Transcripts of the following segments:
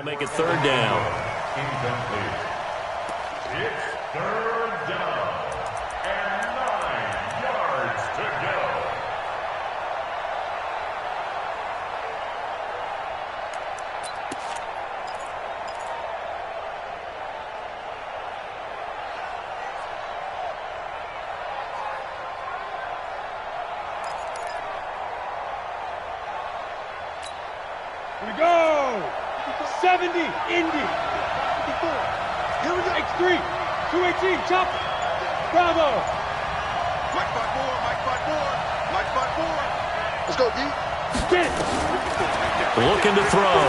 That'll make it third down. Incomplete. It's third down and 9 yards to go. Here we go! 70, Indy. 54. Here we go. X3, 218, chop. Bravo. Mike Butt more, Mike Butt more, Mike Butt more. Let's go, D. Get it. Looking to throw.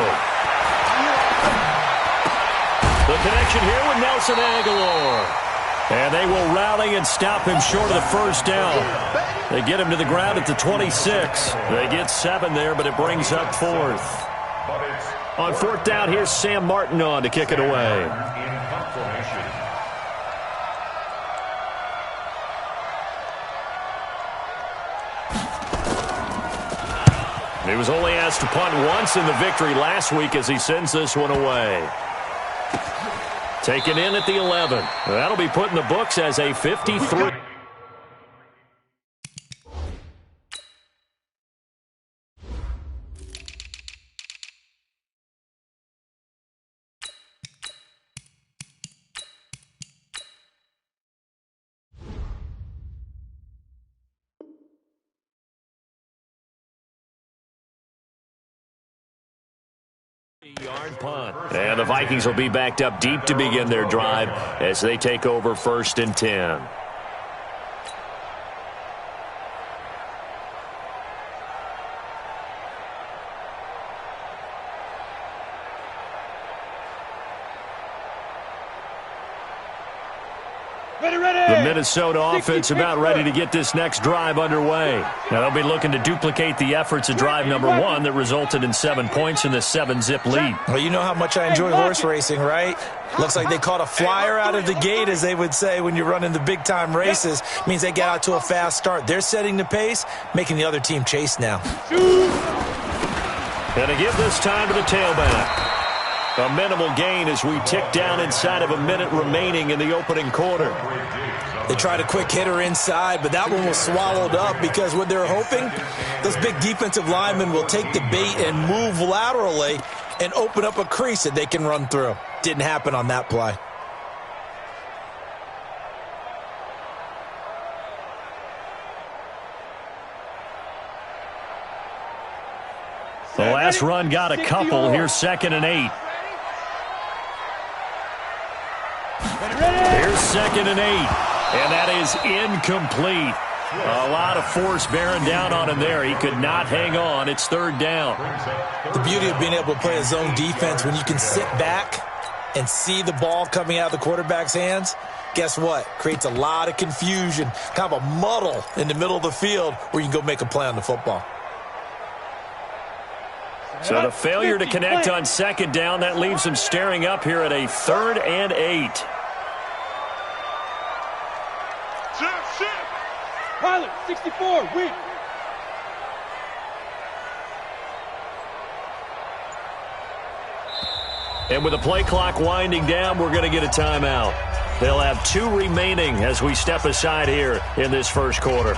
The connection here with Nelson Aguilar. And they will rally and stop him short of the first down. They get him to the ground at the 26. They get 7 there, but it brings up 4th. On 4th down, here's Sam Martin on to kick it away. He was only asked to punt once in the victory last week as he sends this one away. Taken in at the 11. That'll be put in the books as a 53. Yard punt. And the Vikings will be backed up deep to begin their drive as they take over 1st and 10. The Minnesota offense about ready to get this next drive underway. Now they'll be looking to duplicate the efforts of drive number 1 that resulted in 7 points in the 7-zip lead. Well, you know how much I enjoy horse racing, right? Looks like they caught a flyer out of the gate, as they would say when you're running the big-time races. Means they get out to a fast start. They're setting the pace, making the other team chase now. And to give this time to the tailback. A minimal gain as we tick down inside of a minute remaining in the opening quarter. They tried a quick hitter inside, but that one was swallowed up because what they're hoping, those big defensive linemen will take the bait and move laterally and open up a crease that they can run through. Didn't happen on that play. The last run got a couple. Here's 2nd and 8. Here's 2nd and 8. And that is incomplete. A lot of force bearing down on him there. He could not hang on. It's 3rd down. The beauty of being able to play a zone defense when you can sit back and see the ball coming out of the quarterback's hands, guess what? Creates a lot of confusion, kind of a muddle in the middle of the field where you can go make a play on the football. So the failure to connect on 2nd down, that leaves him staring up here at a 3rd and 8. Pilot, 64, weak. And with the play clock winding down, we're going to get a timeout. They'll have 2 remaining as we step aside here in this first quarter.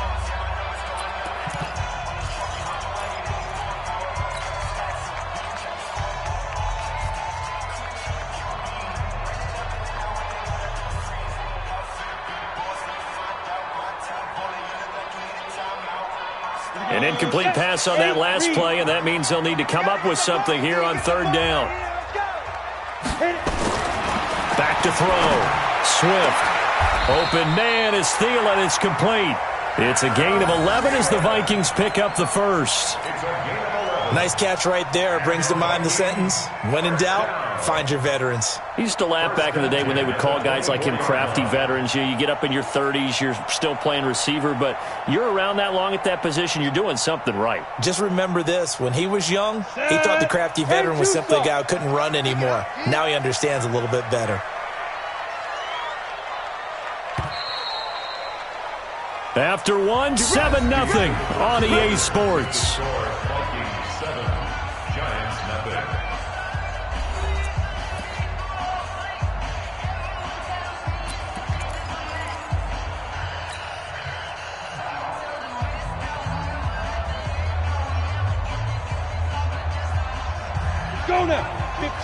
An incomplete pass on that last play, and that means they'll need to come up with something here on 3rd down. Back to throw. Swift. Open man is Thielen. It's complete. It's a gain of 11 as the Vikings pick up the first. Nice catch right there. Brings to mind the sentence, when in doubt, find your veterans. I used to laugh back in the day when they would call guys like him crafty veterans. You get up in your 30s, you're still playing receiver, but you're around that long at that position, you're doing something right. Just remember this. When he was young, he thought the crafty veteran was simply a guy who couldn't run anymore. Now he understands a little bit better. After one, 7-0 on EA Sports.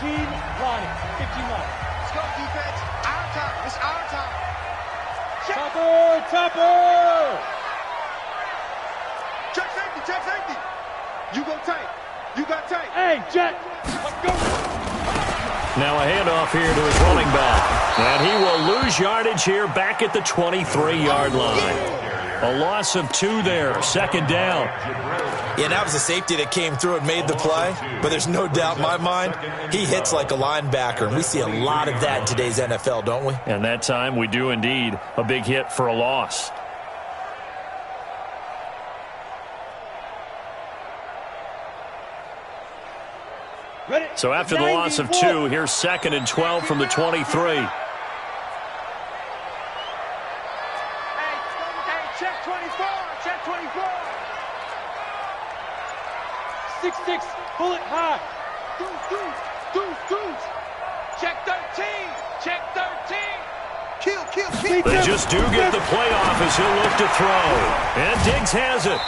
team line. 15 line. Let's go, defense. Our time. It's our time. Topper! Topper! Check safety. Check safety. You go tight. You got tight. Hey, Jet! Let's go! Now a handoff here to his running back. And he will lose yardage here back at the 23-yard line. A loss of 2 there, second down. Yeah, that was a safety that came through and made the play. But there's no doubt in my mind, he hits like a linebacker. And we see a lot of that in today's NFL, don't we? And that time we do indeed a big hit for a loss. Ready? So after the loss of 2, here's 2nd and 12 from the 23. Check 24. Check 24. 6-6, pull it high. Deuce. Check 13. Check 13. Kill. They just do get the play off as he'll look to throw. And Diggs has it.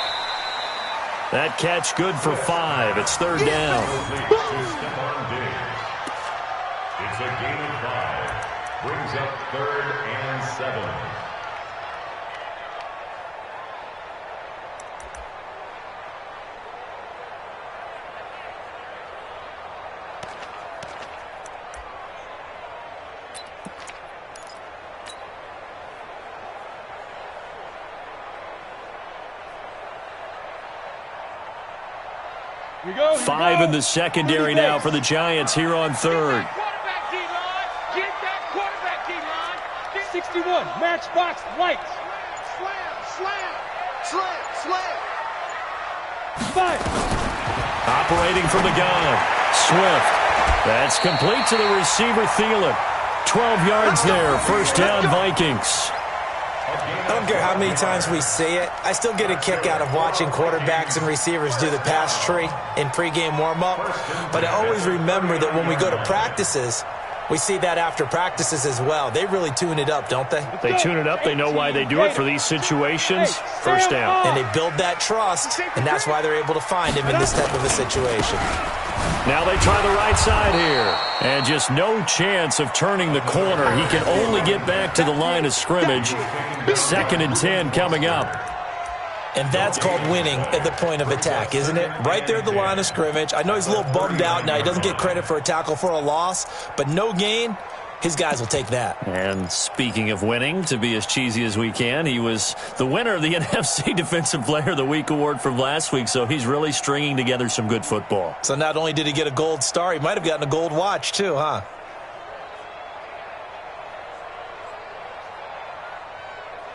That catch good for 5. It's 3rd down. It's a gain of 5. Brings up 3rd and 7. Here we go. 5 in the secondary now for the Giants here on 3rd. Quarterback D-line. Get that quarterback D-line. 61, matchbox lights. Slam. 5. Operating from the gun. Swift. That's complete to the receiver, Thielen. 12 yards there. First down, Vikings. I don't care how many times we see it. I still get a kick out of watching quarterbacks and receivers do the pass tree in pregame warm-up. But I always remember that when we go to practices, we see that after practices as well. They really tune it up, don't they? They tune it up. They know why they do it for these situations. First down. And they build that trust, and that's why they're able to find him in this type of a situation. Now they try the right side here. And just no chance of turning the corner. He can only get back to the line of scrimmage. 2nd and 10 coming up. And that's called winning at the point of attack, isn't it? Right there at the line of scrimmage. I know he's a little bummed out now. He doesn't get credit for a tackle for a loss, but no gain, his guys will take that. And speaking of winning, to be as cheesy as we can, he was the winner of the NFC Defensive Player of the Week award from last week, so he's really stringing together some good football. So not only did he get a gold star, he might have gotten a gold watch too, huh?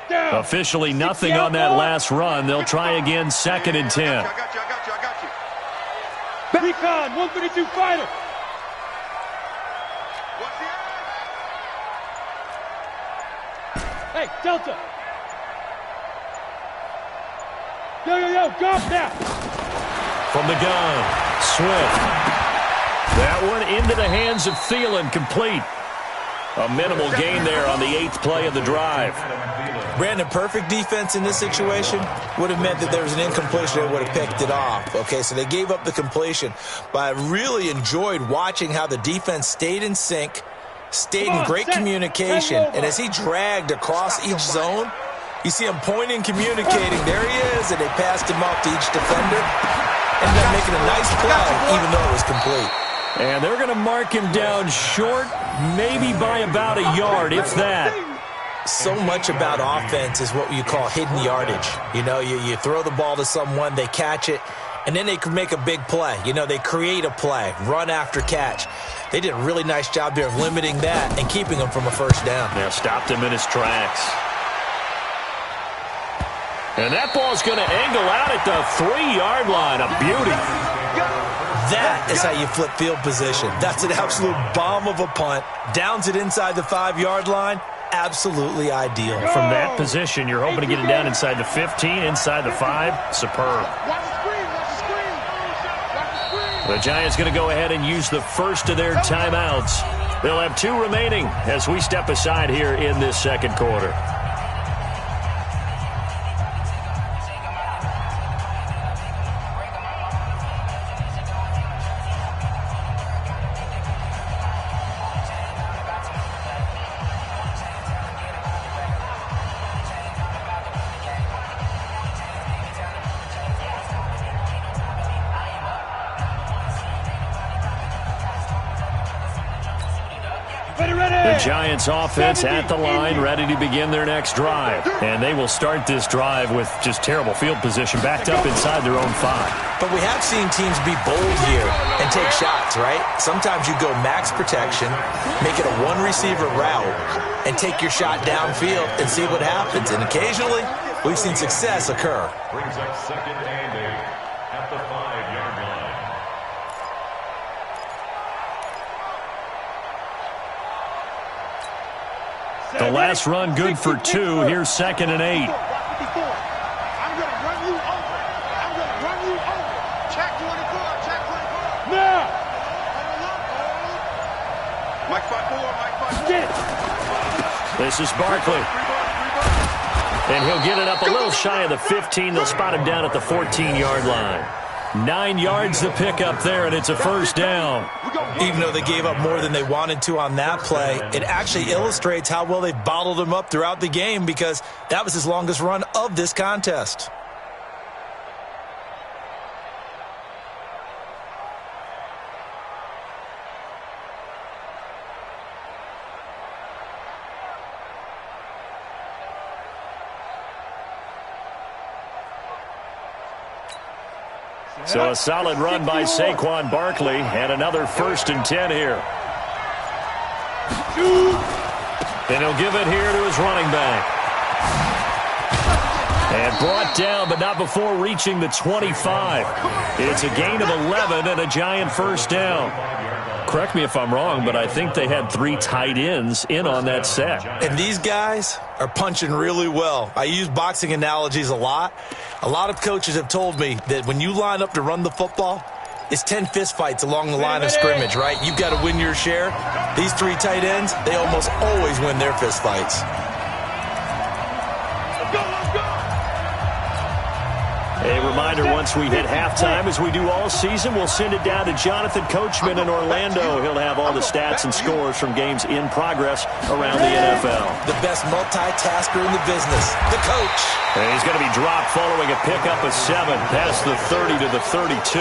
Officially nothing on that last run. They'll try again, 2nd and 10. I got you. Recon, 132 fighter. What's the Hey, Delta. Yo, go now. From the gun, Swift. That one into the hands of Thielen, complete. A minimal gain there on the 8th play of the drive. Brandon, perfect defense in this situation would have meant that there was an incompletion. They would have picked it off. Okay, so they gave up the completion. But I really enjoyed watching how the defense stayed in sync, stayed in great communication. And as he dragged across each zone, you see him pointing, communicating. There he is, and they passed him off to each defender. Ended up making a nice play, even though it was complete. And they're going to mark him down short, maybe by about a yard, if that. So much about offense is what you call hidden yardage. You know, you throw the ball to someone, they catch it, and then they can make a big play. You know, they create a play, run after catch. They did a really nice job there of limiting that and keeping him from a first down. Yeah, stopped him in his tracks. And that ball's going to angle out at the 3-yard line. A beauty. That is how you flip field position. That's an absolute bomb of a punt. Downs it inside the 5-yard line. Absolutely ideal. From that position, you're hoping to get it down inside the 15, inside the 5. Superb. The Giants going to go ahead and use the first of their timeouts. They'll have 2 remaining as we step aside here in this second quarter. Giants offense at the line, ready to begin their next drive. And they will start this drive with just terrible field position, backed up inside their own 5. But we have seen teams be bold here and take shots, right? Sometimes you go max protection, make it a one-receiver route, and take your shot downfield and see what happens. And occasionally, we've seen success occur. Brings up 2nd and 8 at the 5-yard line. The last run good for 2. Here's 2nd and 8. I'm going to run you over. I'm going to run you over. Check 24. Check 24. Now. Mike 5-4. Mike 5-4. Get it. This is Barkley. And he'll get it up a little shy of the 15. They'll spot him down at the 14-yard line. 9 yards to pick up there, and it's a first down. Even though they gave up more than they wanted to on that play, it actually illustrates how well they bottled him up throughout the game, because that was his longest run of this contest. So a solid run by Saquon Barkley, and another 1st and 10 here. And he'll give it here to his running back. And brought down, but not before reaching the 25. It's a gain of 11 and a Giant first down. Correct me if I'm wrong, but I think they had 3 tight ends in on that set. And these guys are punching really well. I use boxing analogies a lot. A lot of coaches have told me that when you line up to run the football, it's 10 fistfights along the line of scrimmage, right? You've got to win your share. These 3 tight ends, they almost always win their fistfights. A reminder, once we hit halftime, as we do all season, we'll send it down to Jonathan Coachman in Orlando. He'll have all the stats and scores from games in progress around the NFL. The best multitasker in the business, the coach. And he's going to be dropped following a pickup of 7 past the 30 to the 32.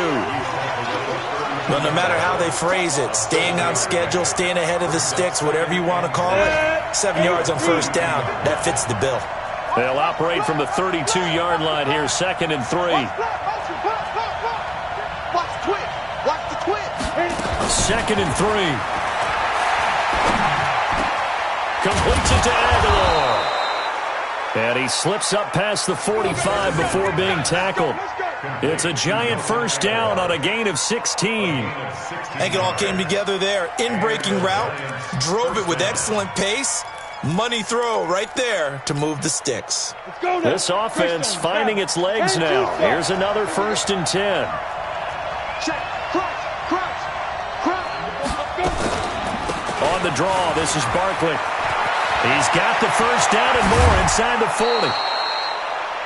Well, no matter how they phrase it, staying on schedule, staying ahead of the sticks, whatever you want to call it, 7 yards on first down, that fits the bill. They'll operate from the 32-yard line here, 2nd and 3. Watch the twitch. Watch the twitch. 2nd and 3. Completes it to Aguilar. And he slips up past the 45 before being tackled. It's a Giant first down on a gain of 16. I think it all came together there. In-breaking route, drove it with excellent pace. Money throw right there to move the sticks. This offense finding its legs now. Here's another 1st and 10. Check. Crunch. On the draw, this is Barkley. He's got the first down and more inside the 40.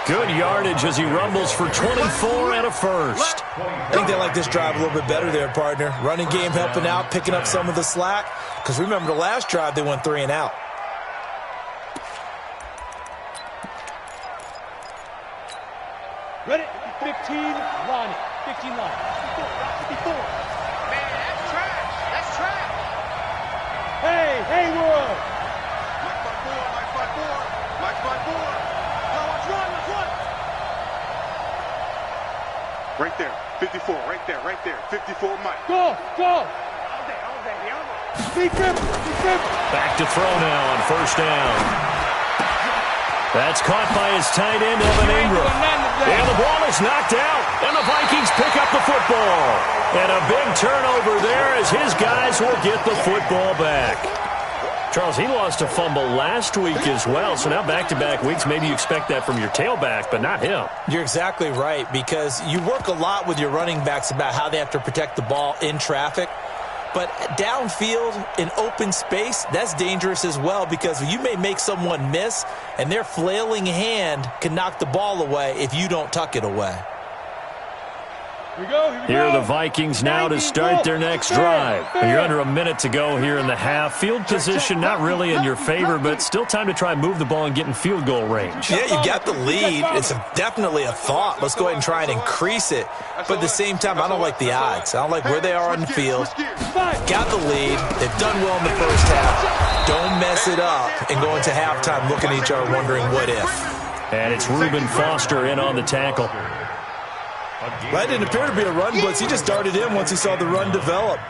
Good yardage as he rumbles for 24 and a first. I think they like this drive a little bit better there, partner. Running game helping out, picking up some of the slack. Because remember, the last drive they went 3 and out. Ready? 15 line. 15 line. 54. Man, that's trash. That's trash. Hey, Haywood. Mike 5-4. Now let's run. Right there. 54. Right there. 54, Mike. Go. Be careful. Back to throw now on first down. That's caught by his tight end, Evan Ingram. And the ball is knocked out, and the Vikings pick up the football. And a big turnover there as his guys will get the football back. Charles, he lost a fumble last week as well, so now back-to-back weeks, maybe you expect that from your tailback, but not him. You're exactly right, because you work a lot with your running backs about how they have to protect the ball in traffic. But downfield in open space, that's dangerous as well, because you may make someone miss, and their flailing hand can knock the ball away if you don't tuck it away. Here are the Vikings now to start their next drive. You're under a minute to go here in the half. Field position not really in your favor, but still time to try and move the ball and get in field goal range. Yeah, you got the lead. It's definitely a thought. Let's go ahead and try and increase it. But at the same time, I don't like the odds. I don't like where they are on the field. Got the lead. They've done well in the first half. Don't mess it up and go into halftime looking at each other wondering what if. And it's Reuben Foster in on the tackle. That didn't appear to be a run blitz. He just darted in once he saw the run develop.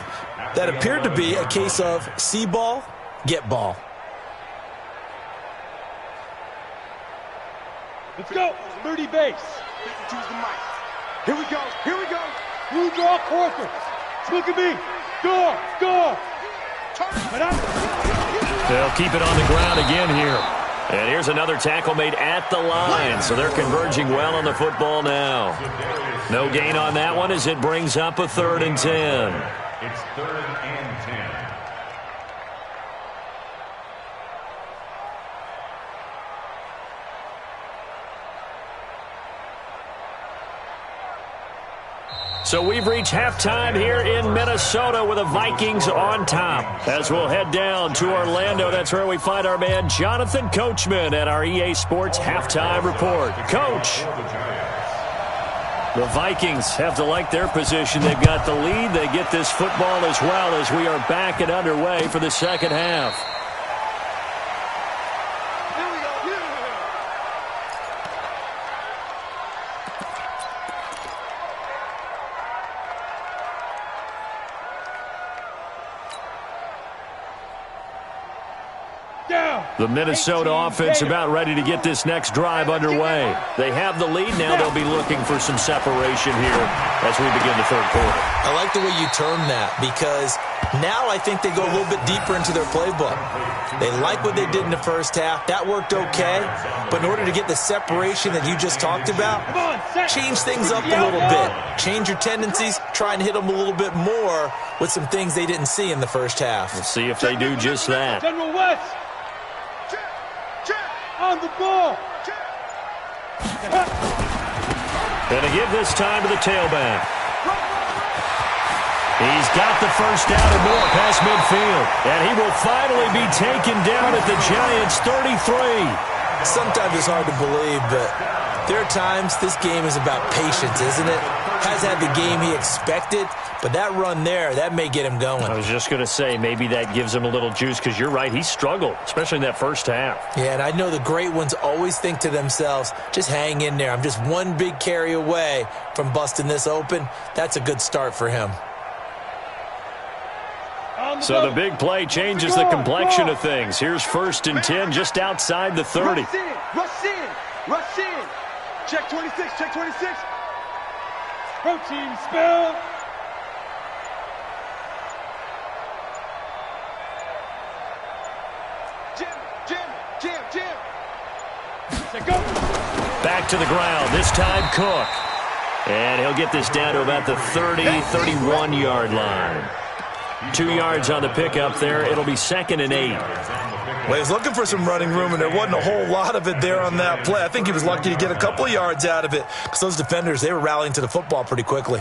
That appeared to be a case of see ball, get ball. Let's go. Liberty base. Here we go. Here we go. Blue draw quarter. Look at me. Score. Score. They'll keep it on the ground again here. And here's another tackle made at the line. So they're converging well on the football now. No gain on that one as it brings up a 3rd and 10. It's 3rd and 10. So we've reached halftime here in Minnesota with the Vikings on top. As we'll head down to Orlando, that's where we find our man Jonathan Coachman at our EA Sports Halftime Report. Coach, the Vikings have to like their position. They've got the lead. They get this football as well as we are back and underway for the second half. The Minnesota offense about ready to get this next drive underway. They have the lead. Now they'll be looking for some separation here as we begin the 3rd quarter. I like the way you term that because now I think they go a little bit deeper into their playbook. They like what they did in the first half. That worked okay. But in order to get the separation that you just talked about, change things up a little bit. Change your tendencies. Try and hit them a little bit more with some things they didn't see in the first half. We'll see if they do just that. General West. On the ball. And to give this time to the tailback. He's got the first down and more past midfield. And he will finally be taken down at the Giants' 33. Sometimes it's hard to believe, but there are times this game is about patience, isn't it? Has had the game he expected, but that run there, that may get him going. I was just going to say, maybe that gives him a little juice because you're right, he struggled, especially in that first half. Yeah, and I know the great ones always think to themselves, just hang in there. I'm just one big carry away from busting this open. That's a good start for him. So the big play changes the complexion of things. Here's 1st and 10 just outside the 30. Rush in. Rush in. Rush in. Check 26. Check 26. Protein spill. Jim. Back to the ground. This time Cook. And he'll get this down to about the 30, 31-yard line. 2 yards on the pickup there. It'll be 2nd and 8. Well, he was looking for some running room, and there wasn't a whole lot of it there on that play. I think he was lucky to get a couple of yards out of it because those defenders, they were rallying to the football pretty quickly.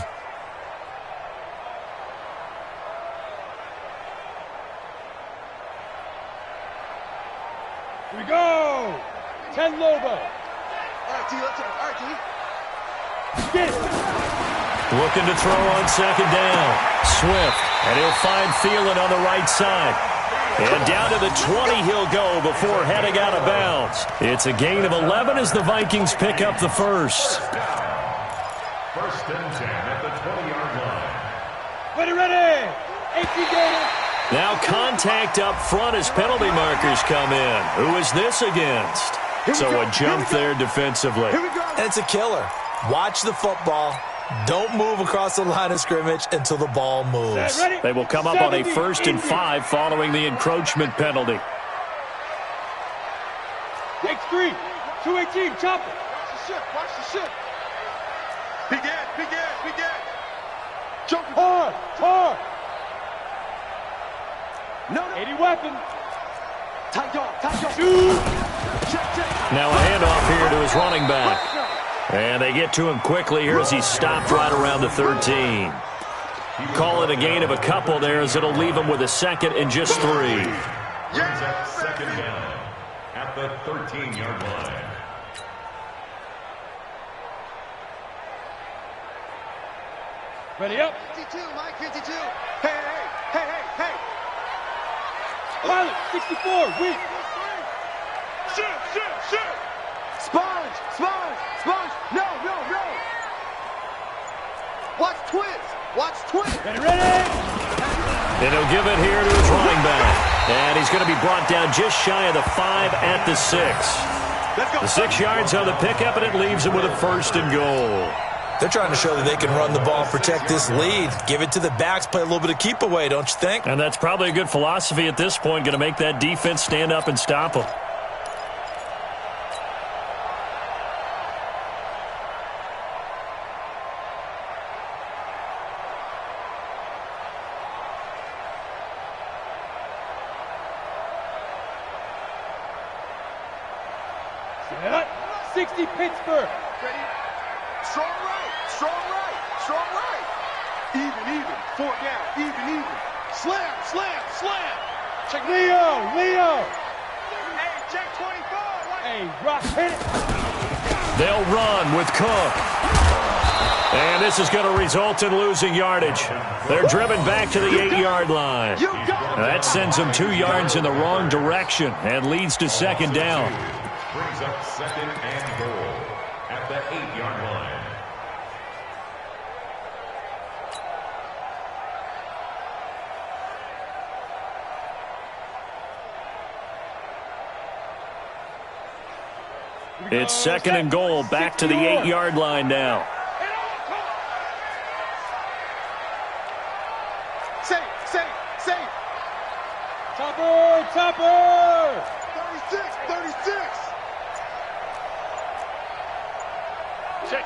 Here we go. 10 Lobo. All right, T. Let's go. All right, T. Get it. Looking to throw on 2nd down. Swift. And he'll find Thielen on the right side. And down to the 20 he'll go before heading out of bounds. It's a gain of 11 as the Vikings pick up the first. 1st and 10 at the 20-yard line. Ready. 18 gainer. Now contact up front as penalty markers come in. Who is this against? So a jump there defensively. And it's a killer. Watch the football. Don't move across the line of scrimmage until the ball moves. They will come up on a 1st and 5 following the encroachment penalty. X3, 218, chop it. Watch the ship. Big Ed. Jump Hard. No. 80 weapon. Tight dog. Shoot. Now a handoff here to his running back. And they get to him quickly here as he's stopped right around the 13. Call it a gain of a couple there as it'll leave him with a second and just 3. Brings up second down at the 13-yard line. Ready up. 52, Mike, 52. Hey. Pilot, 64, weak. Shoot. Sponge. No. Watch twins. Ready. And he'll give it here to his running back. And he's going to be brought down just shy of the 5 at the 6. The 6 yards on the pickup, and it leaves him with a first and goal. They're trying to show that they can run the ball and protect this lead. Give it to the backs, play a little bit of keep away, don't you think? And that's probably a good philosophy at this point, going to make that defense stand up and stop them. Set up. 60 Pittsburgh. Ready? Strong right. Even. 4 down. Even. Slam. Check Leo. Hey, check 24. Hey, Rock, hit it. They'll run with Cook. And this is going to result in losing yardage. They're driven back to the 8-yard line. That sends them 2 yards in the wrong direction and leads to second down. Brings up second and goal at the 8-yard line. It's second and goal, back to the 8-yard line now. Safe. Topper. 36. Check.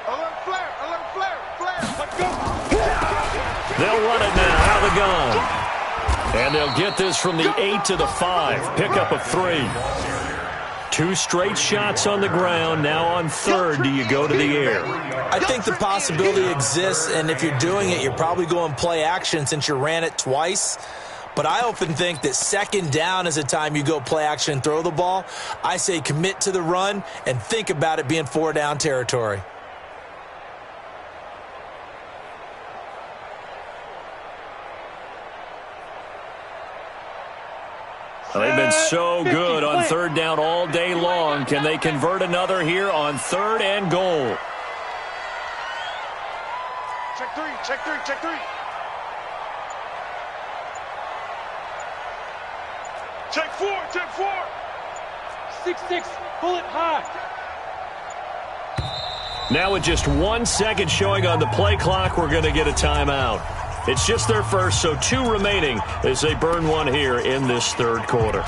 Alert flare. Let's go. They'll run it now out of the gun. And they'll get this from the 8 to the 5. Pickup of 3. 2 straight shots on the ground. Now on third, do you go to the air? I think the possibility exists, and if you're doing it, you're probably going play action since you ran it twice. But I often think that second down is a time you go play action and throw the ball. I say commit to the run and think about it being 4-down territory. They've been so good on third down all day long. Can they convert another here on third and goal? Check three. Check four. 6-6, pull it high. Now with just 1 second showing on the play clock, we're going to get a timeout. It's just their first, so 2 remaining as they burn 1 here in this third quarter.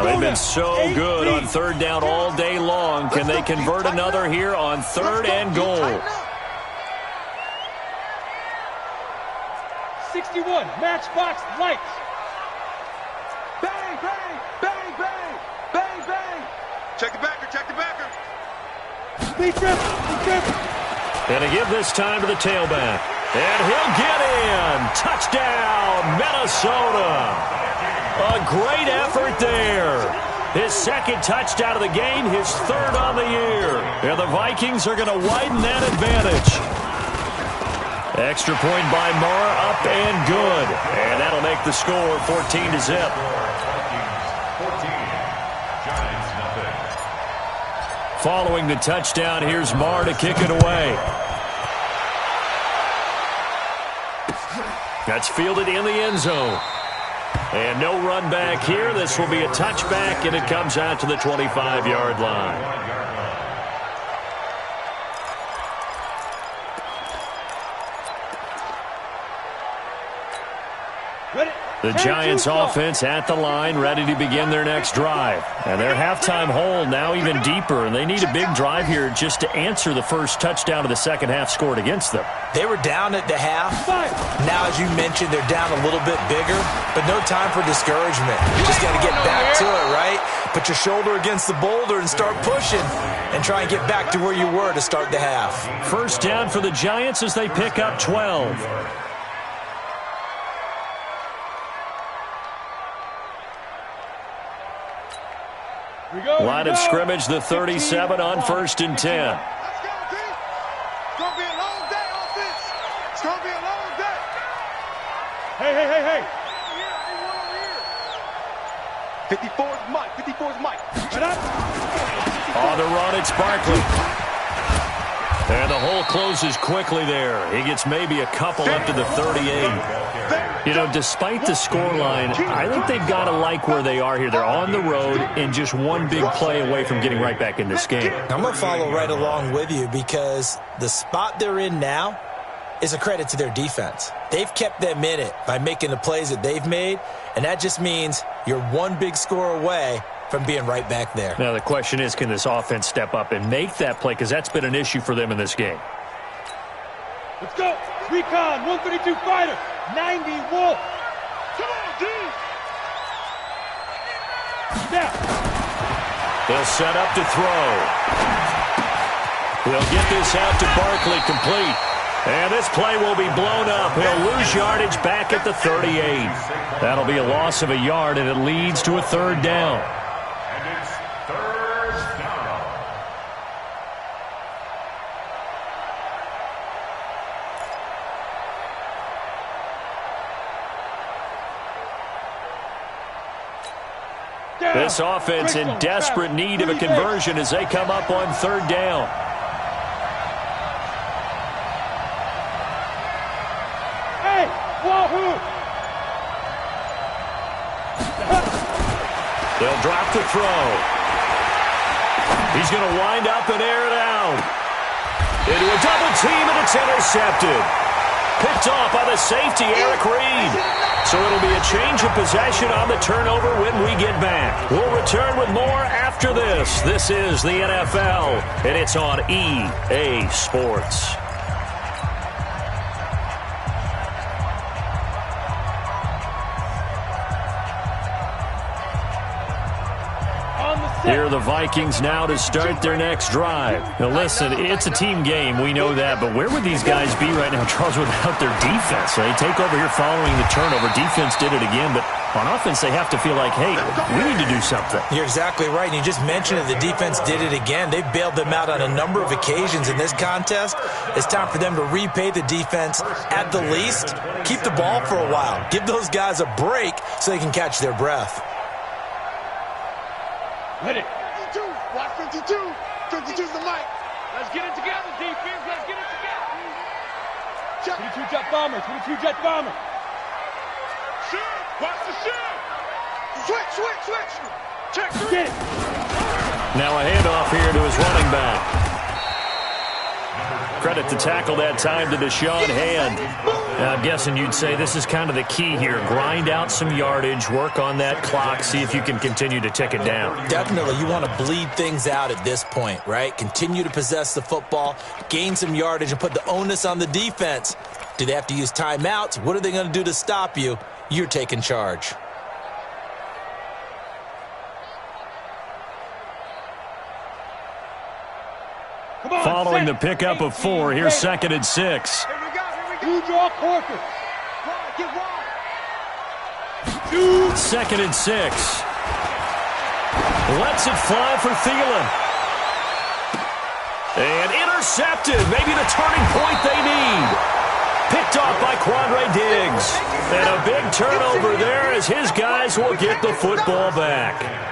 They've been so good on third down all day long. Can they convert another here on third and goal? 61, matchbox lights. Bang. Check the backer. Speed trip. And to give this time to the tailback. And he'll get in. Touchdown, Minnesota. A great effort there. His second touchdown of the game, his third on the year. And the Vikings are going to widen that advantage. Extra point by Murr, up and good. And that'll make the score 14-0. Following the touchdown, here's Marr to kick it away. That's fielded in the end zone. And no run back here. This will be a touchback, and it comes out to the 25-yard line. The Giants offense at the line, ready to begin their next drive. And their halftime hole now even deeper, and they need a big drive here just to answer the first touchdown of the second half scored against them. They were down at the half. Now, as you mentioned, they're down a little bit bigger, but no time for discouragement. You just got to get back to it, right? Put your shoulder against the boulder and start pushing and try and get back to where you were to start the half. First down for the Giants as they pick up 12. Line of scrimmage, the 37 on 1st and 10. Let's go, D. It's going to be a long day, offense. It's going to be a long day. Hey. 54's Mike. 54's Mike. On the run, it's Barkley. And the hole closes quickly there. He gets maybe a couple up to the 38. You know, despite the scoreline, I think they've got to like where they are here. They're on the road and just one big play away from getting right back in this game. I'm going to follow right along with you because the spot they're in now is a credit to their defense. They've kept them in it by making the plays that they've made, and that just means you're one big score away from being right back there. Now, the question is, can this offense step up and make that play? Because that's been an issue for them in this game. Let's go. Recon, 132 fighter, 90 Wolf. Come on, D. Snap. They'll set up to throw. They'll get this out to Barkley, complete. And this play will be blown up. He'll lose yardage back at the 38. That'll be a loss of a yard, and it leads to a third down. And it's third down. This offense in desperate need of a conversion as they come up on third down. Hey, wahoo! They'll drop the throw. He's going to wind up and air it out. Into a double team, and it's intercepted. Picked off by the safety, Eric Reed. So it'll be a change of possession on the turnover when we get back. We'll return with more after this. This is the NFL, and it's on EA Sports. Here are the Vikings now to start their next drive. Now listen, it's a team game, we know that, but where would these guys be right now, Charles, without their defense? They take over here following the turnover. Defense did it again, but on offense they have to feel like, hey, we need to do something. You're exactly right, and you just mentioned it. The defense did it again. They bailed them out on a number of occasions in this contest. It's time for them to repay the defense at the least. Keep the ball for a while. Give those guys a break so they can catch their breath. Hit it. 52. Watch 52. 52's the mic. Let's get it together, defense. Let's get it together. 22 jet bomber. 22 jet bomber. Shoot. Watch the shoot. Switch. Check three. Get it. Now a handoff here to his running back. Credit the tackle that time to Deshaun Hand. Now, I'm guessing you'd say this is kind of the key here. Grind out some yardage, work on that clock, see if you can continue to tick it down. Definitely, you want to bleed things out at this point, right? Continue to possess the football, gain some yardage, and put the onus on the defense. Do they have to use timeouts? What are they going to do to stop you? You're taking charge. Following the pickup of 4, here's 2nd and 6. Here we go. You draw quarter. Get wide. 2nd and 6. Lets it fly for Thielen. And intercepted. Maybe the turning point they need. Picked off by Quandre Diggs. And a big turnover there as his guys will get the football back.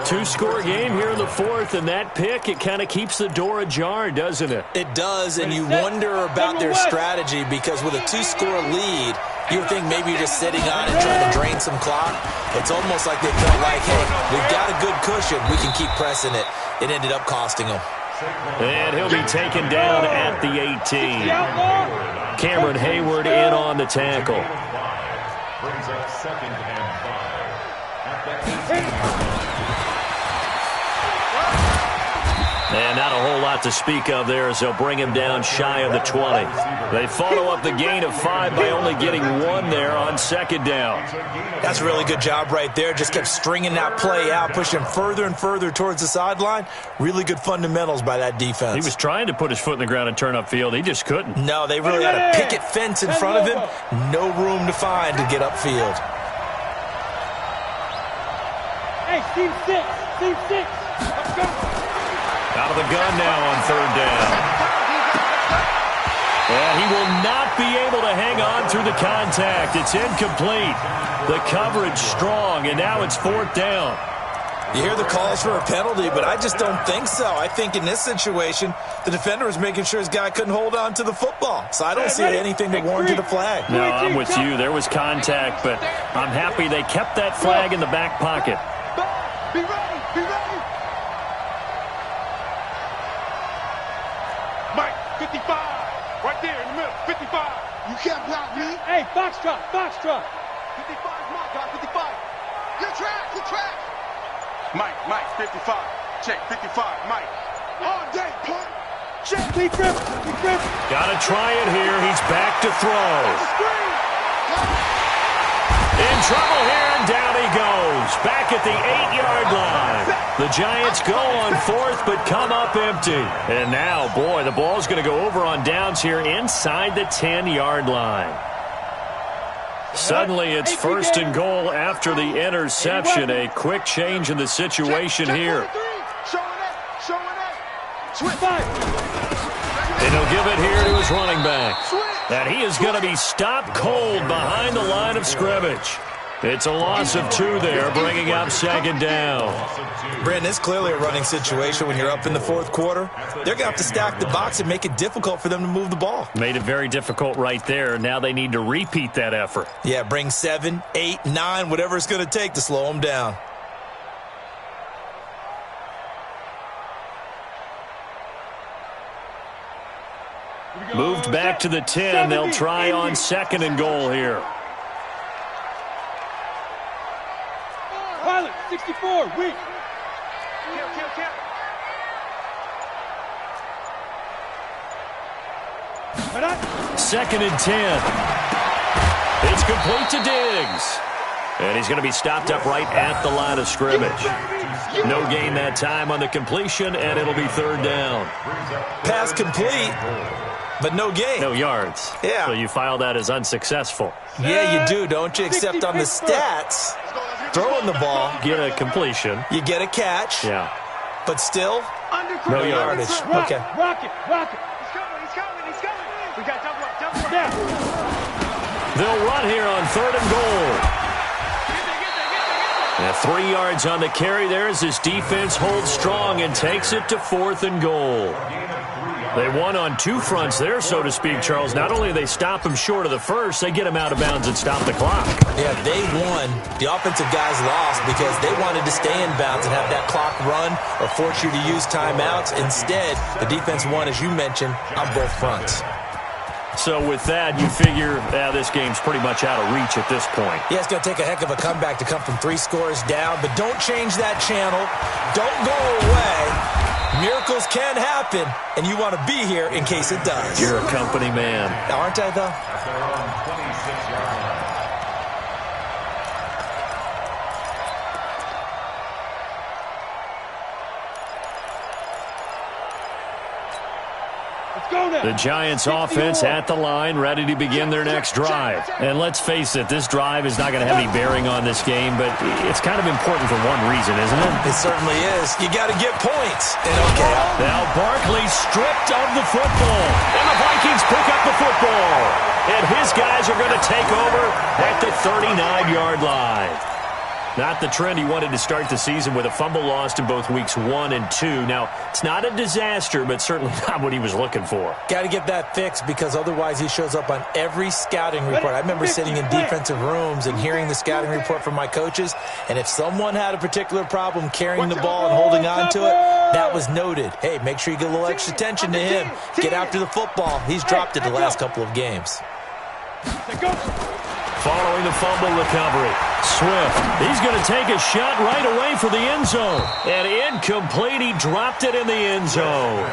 2-score game here in the 4th, and that pick, it kind of keeps the door ajar, doesn't it? It does, and you wonder about their strategy because with a 2-score lead, you would think maybe you're just sitting on it trying to drain some clock. It's almost like they felt like, hey, we've got a good cushion. We can keep pressing it. It ended up costing them. And he'll be taken down at the 18. Cameron Hayward in on the tackle. Brings up 2nd and 5. At the 18. And not a whole lot to speak of there as they'll bring him down shy of the 20. They follow up the gain of 5 by only getting 1 there on 2nd down. That's a really good job right there. Just kept stringing that play out, pushing him further and further towards the sideline. Really good fundamentals by that defense. He was trying to put his foot in the ground and turn upfield. He just couldn't. No, they really had a picket fence in front of him. No room to find to get upfield. Hey, team 6. Team 6. Let's go. Out of the gun now on 3rd down. And he will not be able to hang on through the contact. It's incomplete. The coverage strong, and now it's 4th down. You hear the calls for a penalty, but I just don't think so. I think in this situation, the defender was making sure his guy couldn't hold on to the football. So I don't see anything to warrant a flag. No, I'm with you. There was contact, but I'm happy they kept that flag in the back pocket. Be ready. Be ready. Mike, 55. Right there in the middle. 55. You can't block me. Hey, box drop. Box drop. 55 is my guy. 55. You're trash. You're trash. Mike, 55. Check, 55. Mike. All day, punt. Check. Be grip. Be grip. Got to try it here. He's back to throw. In trouble here, and down he goes. Back at the 8-yard line. The Giants go on 4th, but come up empty. And now, boy, the ball's going to go over on downs here inside the 10-yard line. Suddenly, it's 1st and goal after the interception. A quick change in the situation here. And he'll give it here to his running back. And he is going to be stopped cold behind the line of scrimmage. It's a loss of 2 there, bringing up 2nd down. Brandon, it's clearly a running situation when you're up in the 4th quarter. They're going to have to stack the box and make it difficult for them to move the ball. Made it very difficult right there. Now they need to repeat that effort. Yeah, bring 7, 8, 9, whatever it's going to take to slow them down. Moved back to the 10. They'll try on 2nd and goal here. Pilot, 64, weak. Kill. 2nd and 10. It's complete to Diggs. And he's going to be stopped up right at the line of scrimmage. No gain that time on the completion, and it'll be 3rd down. Pass complete, but no gain. No yards. Yeah. So you file that as unsuccessful. Yeah, you do, don't you? Except on the stats, throwing the ball, Get a completion. you get a catch, Yeah. but still, No yardage. yards. Okay. Rock it. He's coming. We got jump rock. Down. They'll run here on 3rd and goal. And 3 yards on the carry there as this defense holds strong and takes it to 4th and goal. They won on 2 fronts there, so to speak, Charles. Not only do they stop him short of the first, they get him out of bounds and stop the clock. Yeah, they won. The offensive guys lost because they wanted to stay in bounds and have that clock run or force you to use timeouts. Instead, the defense won, as you mentioned, on both fronts. So with that, you figure this game's pretty much out of reach at this point. Yeah, it's going to take a heck of a comeback to come from 3 scores down, but don't change that channel. Don't go away. Miracles can happen, and you want to be here in case it does. You're a company man. Aren't I, though? At their own 26-yard line. The Giants offense at the line, ready to begin their next drive. And let's face it, this drive is not going to have any bearing on this game, but it's kind of important for one reason, isn't it? It certainly is. You got to get points. And okay. Now Barkley stripped of the football. And the Vikings pick up the football. And his guys are going to take over at the 39-yard line. Not the trend he wanted to start the season with a fumble lost in both weeks 1 and 2. Now, it's not a disaster, but certainly not what he was looking for. Got to get that fixed because otherwise he shows up on every scouting report. I remember sitting in defensive rooms and hearing the scouting report from my coaches, and if someone had a particular problem carrying the ball and holding on to it, that was noted. Hey, make sure you get a little extra attention to him. Get after the football. He's dropped it the last couple of games. following the fumble recovery. Swift, he's going to take a shot right away for the end zone. And incomplete, he dropped it in the end zone.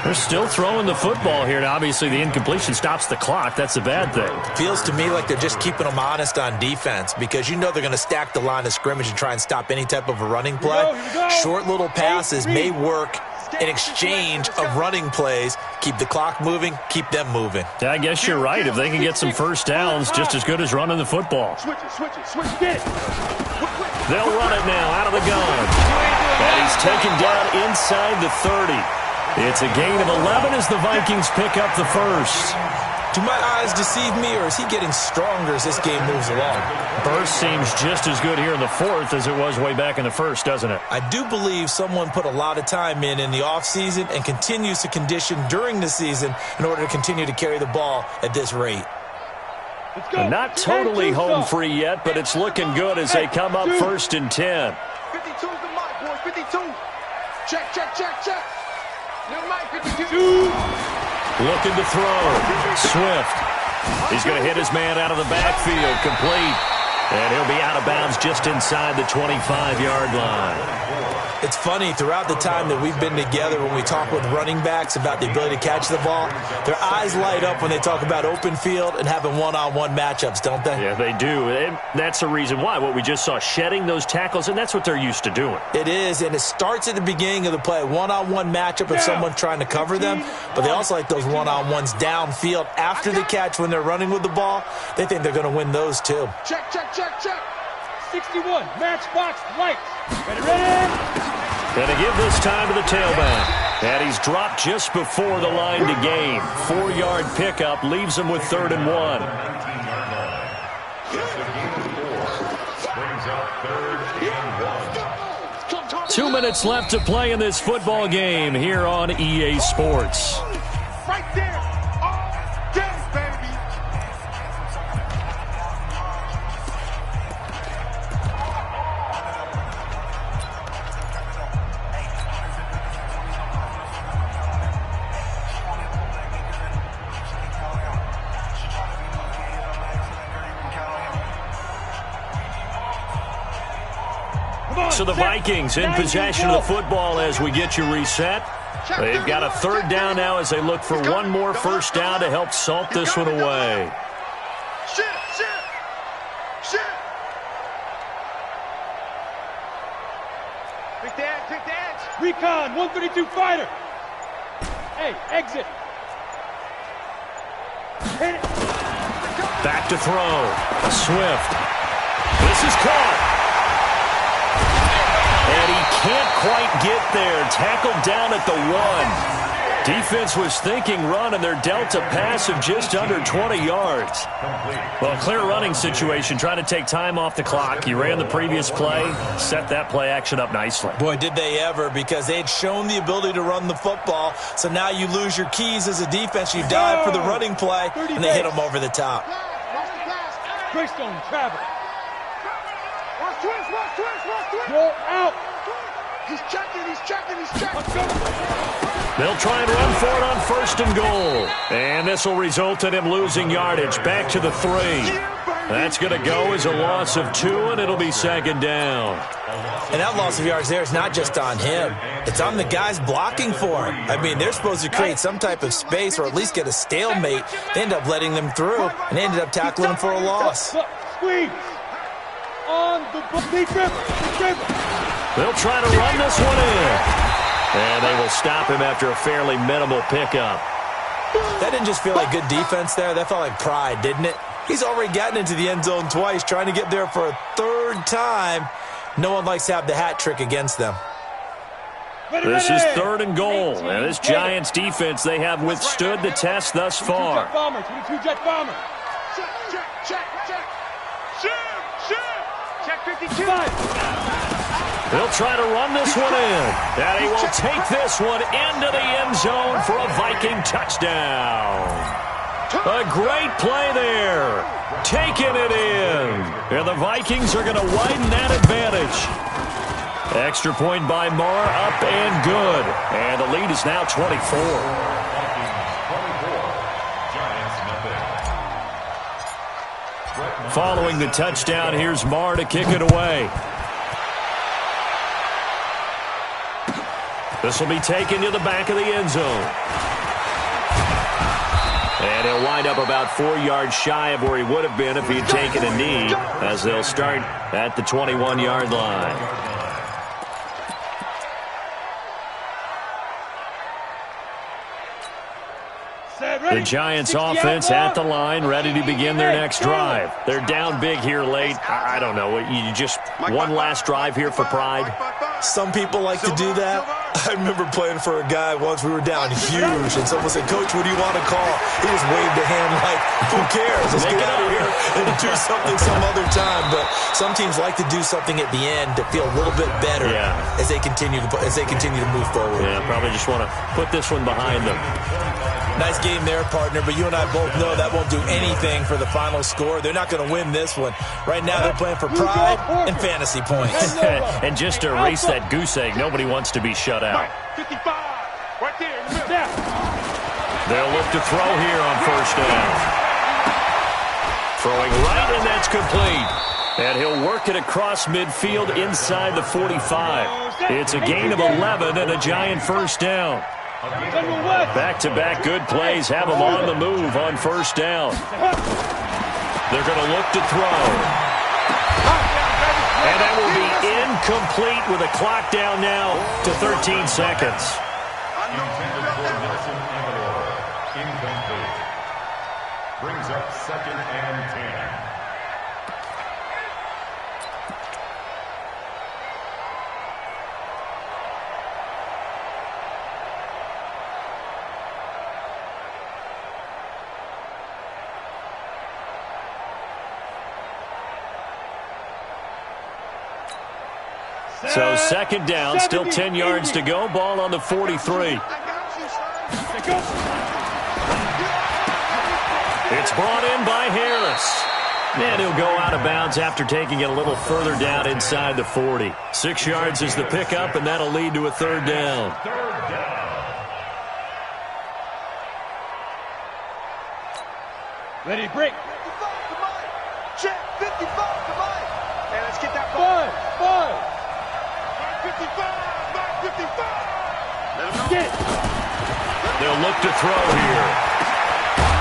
They're still throwing the football here. Now, obviously, the incompletion stops the clock. That's a bad thing. Feels to me like they're just keeping them honest on defense because you know they're going to stack the line of scrimmage and try and stop any type of a running play. Here we go. Short little passes may work in exchange of running plays. Keep the clock moving, keep them moving. I guess you're right. If they can get some first downs, just as good as running the football. Switch it. Get it. They'll run it now out of the gun. And he's taken down inside the 30. It's a gain of 11 as the Vikings pick up the first. Do my eyes deceive me, or is he getting stronger as this game moves along? Burst seems just as good here in the fourth as it was way back in the first, doesn't it? I do believe someone put a lot of time in the offseason and continues to condition during the season in order to continue to carry the ball at this rate. Let's go. Not totally home free yet, but it's looking good as they come up first and 10. 52's the mic, boys. 52. Check. New mic, 52. Looking to throw. Swift. He's going to hit his man out of the backfield. Complete. And he'll be out of bounds just inside the 25-yard line. It's funny, throughout the time that we've been together, when we talk with running backs about the ability to catch the ball, their eyes light up when they talk about open field and having one-on-one matchups, don't they? Yeah, they do. And that's the reason why. What we just saw, shedding those tackles, and that's what they're used to doing. It is, and it starts at the beginning of the play, one-on-one matchup if someone's trying to cover them, but they also like those one-on-ones downfield after the catch when they're running with the ball. They think they're going to win those too. Check. 61, matchbox lights. Ready? And to give this time to the tailback. And he's dropped just before the line to gain. 4-yard pickup leaves him with 3rd and 1. Brings up 3rd and 1. 2 minutes left to play in this football game here on EA Sports. Right there. All day, baby. So the Vikings in possession of the football as we get you reset. They've got a 3rd down now as they look for one more first down to help salt this one away. Shit. Pick the edge. Recon, 132 fighter. Hey, exit. Hit it. Back to throw. Swift. This is caught. And he can't quite get there. Tackled down at the 1. Defense was thinking run, and they're dealt a pass of just under 20 yards. Well, clear running situation, trying to take time off the clock. He ran the previous play, set that play action up nicely. Boy, did they ever, because they had shown the ability to run the football. So now you lose your keys as a defense. You dive for the running play, and they hit them over the top. Greystone, travel. Watch twist. Roll out. He's checking. Let's go. They'll try and run for it on 1st and goal. And this will result in him losing yardage back to the 3. That's going to go as a loss of 2, and it'll be 2nd down. And that loss of yards there is not just on him. It's on the guys blocking for him. I mean, they're supposed to create some type of space or at least get a stalemate. They end up letting them through, and they ended up tackling him for a loss. Squeeze. On the dribble. They'll try to run this one in. And they will stop him after a fairly minimal pickup. That didn't just feel like good defense there. That felt like pride, didn't it? He's already gotten into the end zone twice, trying to get there for a 3rd time. No one likes to have the hat trick against them. This is 3rd and goal. And this Giants defense, they have withstood the test thus far. 22 jet bomber. Check. Check 52. They'll try to run this one in. And he will take this one into the end zone for a Viking touchdown. A great play there. Taking it in. And the Vikings are going to widen that advantage. Extra point by Marr, up and good. And the lead is now 24. Following the touchdown, here's Marr to kick it away. This will be taken to the back of the end zone. And he'll wind up about 4 yards shy of where he would have been if he'd taken a knee, as they'll start at the 21-yard line. The Giants offense at the line, ready to begin their next drive. They're down big here late. I don't know. You just one last drive here for pride? Some people like to do that. I remember playing for a guy once. We were down huge, and someone said, "Coach, what do you want to call?" He just waved a hand like, "Who cares? Let's get out of here and do something some other time." But some teams like to do something at the end to feel a little bit better as they continue to move forward. Yeah, probably just want to put this one behind them. Nice game there, partner, but you and I both know that won't do anything for the final score. They're not going to win this one. Right now, they're playing for pride and fantasy points. And just to erase that goose egg, nobody wants to be shut out. 55, right there in the middle. They'll look to throw here on first down. Throwing right, and that's complete. And he'll work it across midfield inside the 45. It's a gain of 11 and a Giant first down. Back-to-back good plays have them on the move on first down. They're going to look to throw. And that will be incomplete with a clock down now to 13 seconds. Incomplete. Brings up 2nd and 10. So 2nd down, still 10 yards to go. Ball on the 43. It's brought in by Harris. And he'll go out of bounds after taking it a little further down inside the 40. 6 yards is the pickup, and that'll lead to a 3rd down. Ready to break. 55 to Mike. Check. 55 to Mike. Hey, let's get that ball. 5. 55, Mike 55. Let him know. Get it. They'll look to throw here.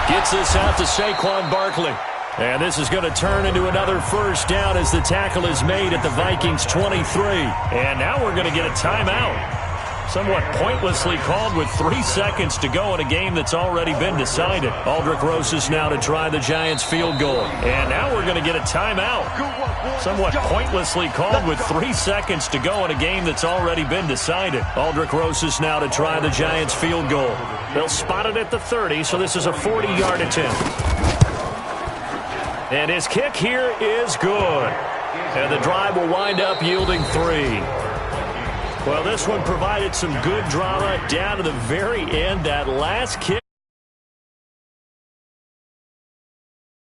Gets this out to Saquon Barkley. And this is going to turn into another first down as the tackle is made at the Vikings 23. And now we're going to get a timeout. Somewhat pointlessly called with 3 seconds to go in a game that's already been decided. Aldrick Rosas now to try the Giants field goal. And now we're going to get a timeout. Somewhat pointlessly called with 3 seconds to go in a game that's already been decided. Aldrick Rosas now to try the Giants field goal. They'll spot it at the 30, so this is a 40-yard attempt. And his kick here is good. And the drive will wind up yielding 3. Well, this one provided some good drama down to the very end. That last kick.